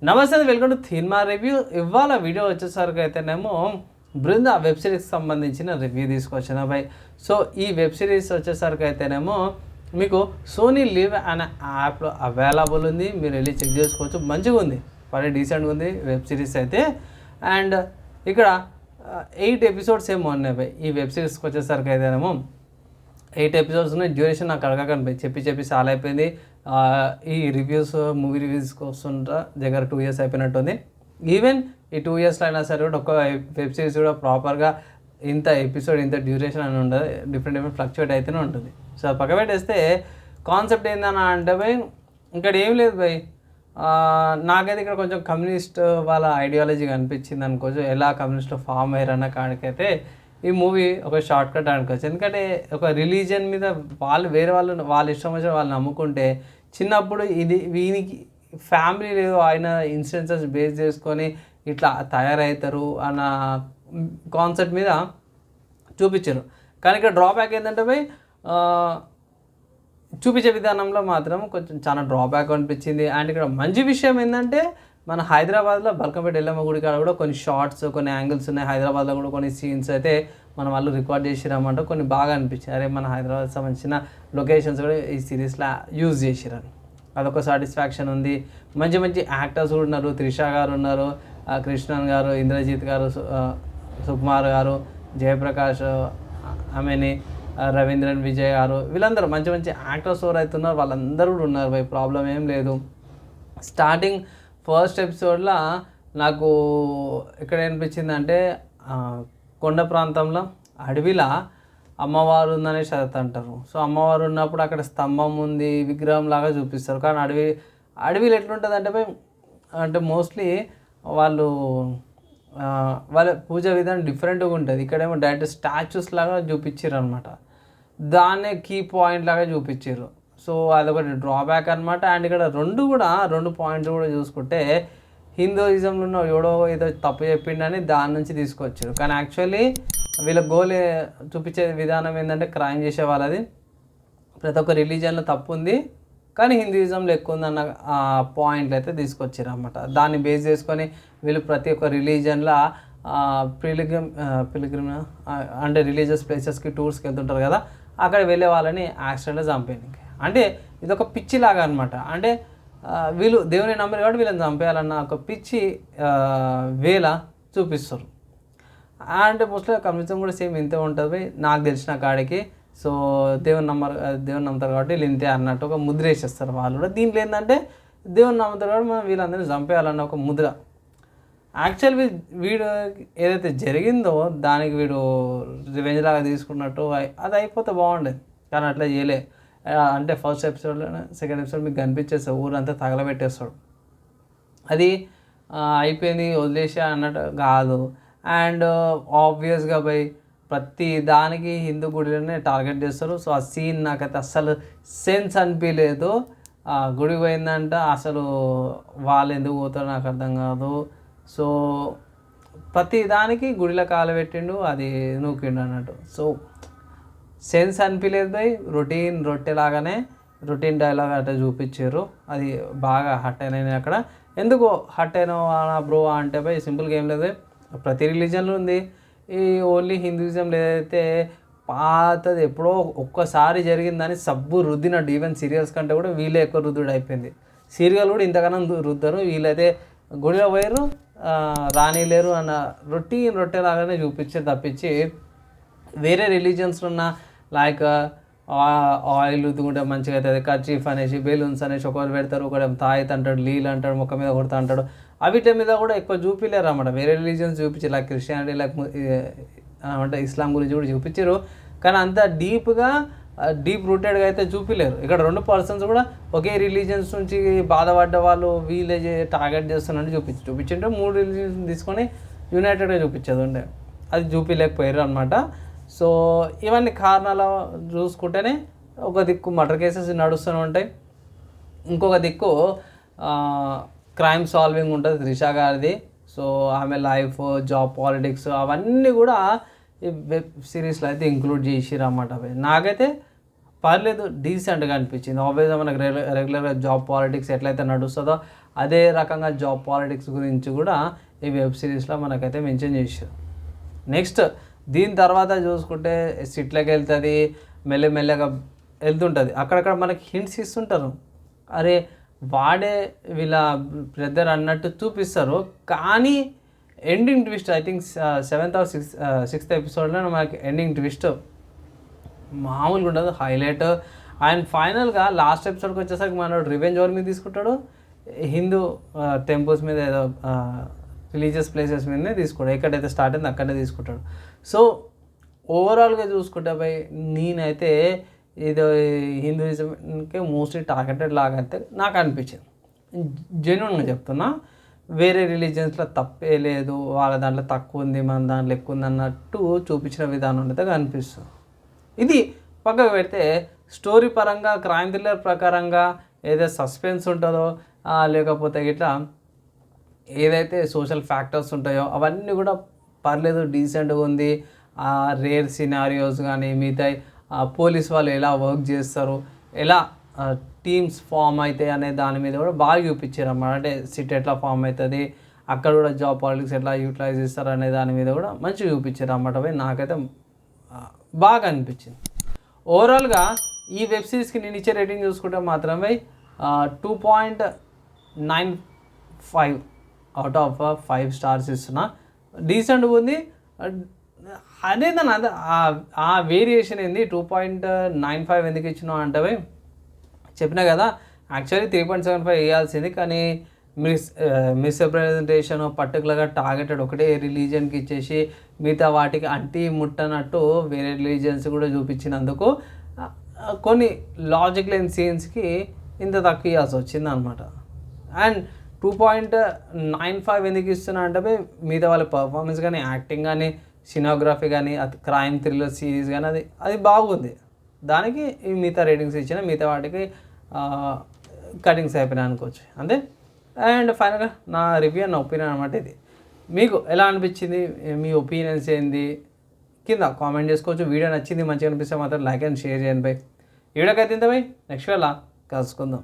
నమస్తే, welcome to cinema review. ఇవాళ video వచ్చేసరికి అయితేనేమో బృంద వెబ్ సిరీస్కి సంబంధించిన రివ్యూ తీసుకొచ్చిన బై. సో ఈ వెబ్ సిరీస్ వచ్చేసరికి అయితేనేమో మీకు సోనీ లివ్ అనే యాప్లో అవైలబుల్ ఉంది. మీరు వెళ్ళి చెక్ చేసుకోవచ్చు. మంచిగా ఉంది, పడే డీసెంట్గా ఉంది వెబ్ సిరీస్ అయితే. అండ్ ఇక్కడ 8 ఎపిసోడ్స్ ఏమో ఉన్నాయి బై. ఈ వెబ్ సిరీస్కి వచ్చేసరికి అయితేనేమో 8 ఎపిసోడ్స్ ఉన్నాయి. డ్యూరేషన్ నాకు అడగకండి, చెప్పి చాలా అయిపోయింది. ఈ రివ్యూస్, మూవీ రివ్యూస్కి వస్తుంటా దగ్గర 2 years అయిపోయినట్టుంది. ఈవెన్ ఈ 2 yearsలో అయినా సరే కూడా ఒక వెబ్ సిరీస్ కూడా ప్రాపర్గా ఇంత ఎపిసోడ్, ఇంత డ్యూరేషన్ అని ఉండదు. డిఫరెంట్ ఫ్లక్చువేట్ అయితేనే ఉంటుంది. సో పక్క పెట్టేస్తే కాన్సెప్ట్ ఏందని అంటే బై, ఇక్కడ ఏం లేదు బై. నాకైతే ఇక్కడ కొంచెం కమ్యూనిస్ట్ వాళ్ళ ఐడియాలజీ కనిపించింది అనుకోవచ్చు. ఎలా కమ్యూనిస్ట్ ఫామ్ అయ్యారన్న కాడికైతే ఈ మూవీ ఒక షార్ట్ కట్ అనుకోవచ్చు. ఎందుకంటే ఒక రిలీజియన్ మీద వాళ్ళు వేరే వాళ్ళ ఇష్టం వచ్చిన వాళ్ళు నమ్ముకుంటే, చిన్నప్పుడు ఇది వీనికి ఫ్యామిలీ లేదు, ఆయన ఇన్సిడెన్సెస్ బేస్ చేసుకొని ఇట్లా తయారవుతారు అన్న కాన్సెప్ట్ మీద చూపించారు. కానీ ఇక్కడ డ్రాబ్యాక్ ఏంటంటే బై, చూపించే విధానంలో మాత్రం కొంచెం చాలా డ్రాబ్యాక్ అనిపించింది. అండ్ ఇక్కడ మంచి విషయం ఏంటంటే, మన హైదరాబాద్లో బల్కంపేట ఎల్లమ్మ గుడి కాడ కూడా కొన్ని షార్ట్స్, కొన్ని యాంగిల్స్ ఉన్నాయి. హైదరాబాద్లో కూడా కొన్ని సీన్స్ అయితే మన వాళ్ళు రికార్డ్ చేసిరమ్మంటే కొన్ని బాగా అనిపించాయి. అరే మన హైదరాబాద్ సంబంధించిన లొకేషన్స్ కూడా ఈ సిరీస్లో యూజ్ చేసిరని అదొక సాటిస్ఫాక్షన్ ఉంది. మంచి మంచి యాక్టర్స్ కూడా ఉన్నారు. త్రిష గారు ఉన్నారు, కృష్ణన్ గారు, ఇంద్రజిత్ గారు, సుకుమార్ గారు, జయప్రకాష్, ఆమెని రవీంద్రన్ విజయ్ గారు, వీళ్ళందరూ మంచి మంచి యాక్టర్స్ ఎవరైతే ఉన్నారు వాళ్ళందరూ కూడా ఉన్నారు బై. ప్రాబ్లం ఏం లేదు. స్టార్టింగ్ ఫస్ట్ ఎపిసోడ్లో నాకు ఇక్కడ అనిపించిందంటే, కొండ ప్రాంతంలో అడవిలో అమ్మవారు ఉందనేసి అది అంటారు. సో అమ్మవారు ఉన్నప్పుడు అక్కడ స్తంభం ఉంది, విగ్రహం లాగా చూపిస్తారు. కానీ అడవిలో ఎట్లుంటుంది అంటే అంటే మోస్ట్లీ వాళ్ళ పూజ విధానం డిఫరెంట్గా ఉంటుంది. ఇక్కడేమో డైరెక్ట్ స్టాచ్యూస్ లాగా చూపించారు అనమాట. దాన్నే కీ పాయింట్ లాగా చూపించారు. సో అదొకటి డ్రాబ్యాక్ అనమాట. అండ్ ఇక్కడ రెండు పాయింట్స్ కూడా చూసుకుంటే, హిందూయిజంలో ఉన్న ఎవడో ఏదో తప్పు చెప్పిండని దాని నుంచి తీసుకొచ్చారు. కానీ యాక్చువల్లీ వీళ్ళ గోల్ చూపించే విధానం ఏంటంటే, క్రైమ్ చేసే వాళ్ళది ప్రతి ఒక్క రిలీజియన్లో తప్పు ఉంది, కానీ హిందూయిజంలో ఎక్కువ ఉందన్న పాయింట్లు అయితే తీసుకొచ్చారు అన్నమాట. దాన్ని బేస్ చేసుకొని వీళ్ళు ప్రతి ఒక్క రిలీజియన్లో పిలిగ్రిమ్ అంటే రిలీజియస్ ప్లేసెస్కి టూర్స్కి వెళ్తుంటారు కదా, అక్కడ వెళ్ళే వాళ్ళని యాక్సిడెంట్లో చంపేయండి. అంటే ఇదొక పిచ్చిలాగా అనమాట. అంటే వీళ్ళు దేవుని నమ్మరు కాబట్టి వీళ్ళని చంపేయాలన్న ఒక పిచ్చి వేళ చూపిస్తారు. అంటే మోస్ట్లీ కమ్యూనిజం కూడా సేమ్ ఇంతే ఉంటుంది నాకు తెలిసిన కాడికి. సో దేవుని నమ్ముతారు కాబట్టి వీళ్ళు ఇంతే అన్నట్టు ఒక ముద్ర వేసేస్తారు వాళ్ళు కూడా. దీంట్లో ఏంటంటే దేవుని నమ్ముతారు కాబట్టి మనం వీళ్ళందరినీ చంపేయాలన్న ఒక ముద్ర. యాక్చువల్ వీడు ఏదైతే జరిగిందో దానికి వీడు రివెంజ్ లాగా తీసుకున్నట్టు అది అయిపోతే బాగుండేది, కానీ అట్లా చేయలే. అంటే ఫస్ట్ ఎపిసోడ్లో, సెకండ్ ఎపిసోడ్ మీకు కనిపించేస్తాడు, ఊరంతా తగలబెట్టేస్తాడు. అది అయిపోయింది వదిలేసి అన్నట్టు కాదు. అండ్ ఆబ్వియస్గా బై ప్రతి దానికి హిందూ గుడిలోనే టార్గెట్ చేస్తారు. సో ఆ సీన్ నాకైతే అస్సలు సెన్స్ అనిపించలేదు. గుడికి పోయిందంట, అసలు వాళ్ళు ఎందుకు పోతారో నాకు అర్థం కాదు. సో ప్రతి దానికి గుడిలో కాలు పెట్టిండు, అది నూకిండు అన్నట్టు. సో సెన్స్ అనిపించలేదు బై. రొట్టెలాగానే రొటీన్ డైలాగ్ అట్లా చూపించారు. అది బాగా హట్ అయినాయి అక్కడ. ఎందుకు హట్ అయినా బ్రో అంటే బై, సింపుల్గా ఏం లేదు. ప్రతి రిలీజన్లో ఉంది, ఈ ఓన్లీ హిందూయిజంలో ఏదైతే పాతది ఎప్పుడో ఒక్కసారి జరిగిందని సబ్బు రుద్దినట్టు. ఈవెన్ సీరియల్స్ కంటే కూడా వీళ్ళే ఎక్కువ రుద్దుడు అయిపోయింది. సీరియల్ కూడా ఇంతగానం రుద్దరు, వీళ్ళైతే గుడిలో పోయారు రానిలేరు అన్న రొట్టెలాగానే చూపించారు తప్పించి, వేరే రిలీజియన్స్లో ఉన్న లైక్ ఆయిల్ ఉద్దుకుంటే మంచిగా అవుతుంది, కర్చీఫ్ అనేసి, బెలూన్స్ అనేసి ఒకరు పెడతారు, ఒకటి తాయిత్ అంటాడు, లీల్ అంటాడు, ముఖం మీద కొడతా అంటాడు. అవిటి మీద కూడా ఎక్కువ చూపించలేరు అన్నమాట. వేరే రిలీజియన్స్ చూపించారు, లైక్ క్రిస్టియానిటీ, లైక్ అంటే ఇస్లాం గురించి కూడా చూపించారు. కానీ అంత డీప్ రూటెడ్గా అయితే చూపించలేరు. ఇక్కడ 2 పర్సన్స్ కూడా ఒకే రిలీజియన్స్ నుంచి బాధపడ్డ వాళ్ళు వీళ్ళే టార్గెట్ చేస్తున్నట్టు చూపించింటే 3 రిలీజియన్స్ తీసుకొని యునైటెడ్గా చూపించేది ఉండే, అది చూపించలేకపోయారు అనమాట. సో ఇవన్నీ కారణాలు చూసుకుంటేనే ఒక దిక్కు మర్డర్ కేసెస్ నడుస్తూనే ఉంటాయి, ఇంకొక దిక్కు క్రైమ్ సాల్వింగ్ ఉంటుంది త్రిష గారిది. సో ఆమె లైఫ్, జాబ్, పాలిటిక్స్ అవన్నీ కూడా ఈ వెబ్ సిరీస్లో అయితే ఇంక్లూడ్ చేసిరు అన్నమాట. నాకైతే పర్లేదు డీసెంట్గా అనిపించింది. ఆబ్వియస్గా మనకు రెగ్యులర్గా జాబ్ పాలిటిక్స్ ఎట్లయితే నడుస్తుందో అదే రకంగా జాబ్ పాలిటిక్స్ గురించి కూడా ఈ వెబ్ సిరీస్లో మనకైతే మెన్షన్ చేశారు. నెక్స్ట్ దీని తర్వాత చూసుకుంటే సిట్లోకి వెళ్తుంది, మెల్లమెల్లగా వెళ్తుంటుంది. అక్కడక్కడ మనకి హింట్స్ ఇస్తుంటారు, అరే వాడే వీళ్ళ బ్రదర్ అన్నట్టు చూపిస్తారు. కానీ ending twist I think 7th or 6th ఎపిసోడ్లో మనకి ఎండింగ్ ట్విస్ట్ మామూలుగా ఉండదు, హైలైట్. అండ్ ఫైనల్గా లాస్ట్ ఎపిసోడ్కి వచ్చేసరికి మనోడు రివెంజ్ ఎవరి మీద తీసుకుంటాడు, హిందూ టెంపుల్స్ మీద ఏదో రిలీజియస్ ప్లేసెస్ మీదనే తీసుకుంటాడు. ఎక్కడైతే స్టార్ట్ అయింది అక్కడే తీసుకుంటాడు. సో ఓవరాల్గా చూసుకుంటే పోయి నేనైతే ఇది హిందూయిజంకి మోస్ట్లీ టార్గెటెడ్ లాగా అయితే నాకు అనిపించింది. జెన్యున్గా చెప్తున్నా, వేరే రిలీజియన్స్లో తప్పే లేదు, వాళ్ళ దాంట్లో తక్కువ ఉంది మన దాంట్లో ఎక్కువ ఉంది అన్నట్టు చూపించిన విధానం అయితే కనిపిస్తుంది. ఇది పక్కకు పెడితే స్టోరీ పరంగా క్రైమ్ థ్రిల్లర్ ప్రకారంగా ఏదైతే సస్పెన్స్ ఉంటుందో లేకపోతే ఇట్లా ఏదైతే సోషల్ ఫ్యాక్టర్స్ ఉంటాయో అవన్నీ కూడా పర్లేదు, డీసెంట్గా ఉంది. రేర్ సినారియోస్ కానీ మిగతా పోలీస్ వాళ్ళు ఎలా వర్క్ చేస్తారు, ఎలా టీమ్స్ ఫామ్ అవుతాయి అనే దాని మీద కూడా బాగా చూపించారు అన్నమాట. అంటే సిట్ ఎట్లా ఫామ్ అవుతుంది, అక్కడ కూడా జాబ్ పాలిటిక్స్ ఎట్లా యూటిలైజ్ చేస్తారు అనే దాని మీద కూడా మంచిగా చూపించారు అన్నమాట. నాకైతే బాగా అనిపించింది. ఓవరాల్గా ఈ వెబ్ సిరీస్కి నేను ఇచ్చే రేటింగ్ చూసుకుంటే మాత్రమే 2.95 అవుట్ ఆఫ్ 5 స్టార్స్ ఇస్తున్నా. డీసెంట్గా ఉంది. అదే దాని అదే ఆ వేరియేషన్ ఏంది 2.95 ఎందుకు ఇచ్చినావు అంటే చెప్పినా కదా, యాక్చువల్లీ 3.75 వేయాల్సింది, కానీ మిస్రిప్రజెంటేషన్ పర్టికులర్గా టార్గెటెడ్ ఒకటే రిలీజియన్కి ఇచ్చేసి మిగతా వాటికి అంటి ముట్టనట్టు వేరే రిలీజియన్స్ కూడా చూపించినందుకు కొన్ని లాజిక్ లేని సీన్స్కి ఇంత తక్కువ ఇవ్వాల్సి వచ్చింది అనమాట. అండ్ 2.95 ఎందుకు ఇస్తున్నా అంటే మిగతా వాళ్ళ పర్ఫార్మెన్స్ కానీ, యాక్టింగ్ కానీ, సినిమాగ్రఫీ కానీ, క్రైమ్ థ్రిల్లర్ సిరీస్ కానీ అది బాగుంది. దానికి ఈ మిగతా రేటింగ్స్ ఇచ్చిన, మిగతా వాటికి కటింగ్స్ అయిపోయినాయి అనుకోవచ్చు అంతే. అండ్ ఫైనల్గా నా రివ్యూ నా ఒపీనియన్ అనమాట ఇది. మీకు ఎలా అనిపించింది, మీ ఒపీనియన్స్ ఏంది కింద కామెంట్ చేసుకోవచ్చు. వీడియో నచ్చింది మంచిగా అనిపిస్తే మాత్రం లైక్ అండ్ షేర్ చేయండి బై. ఈ వీడియోకి అయితే ఇంత బై, నెక్స్ట్ వేళ కలుసుకుందాం.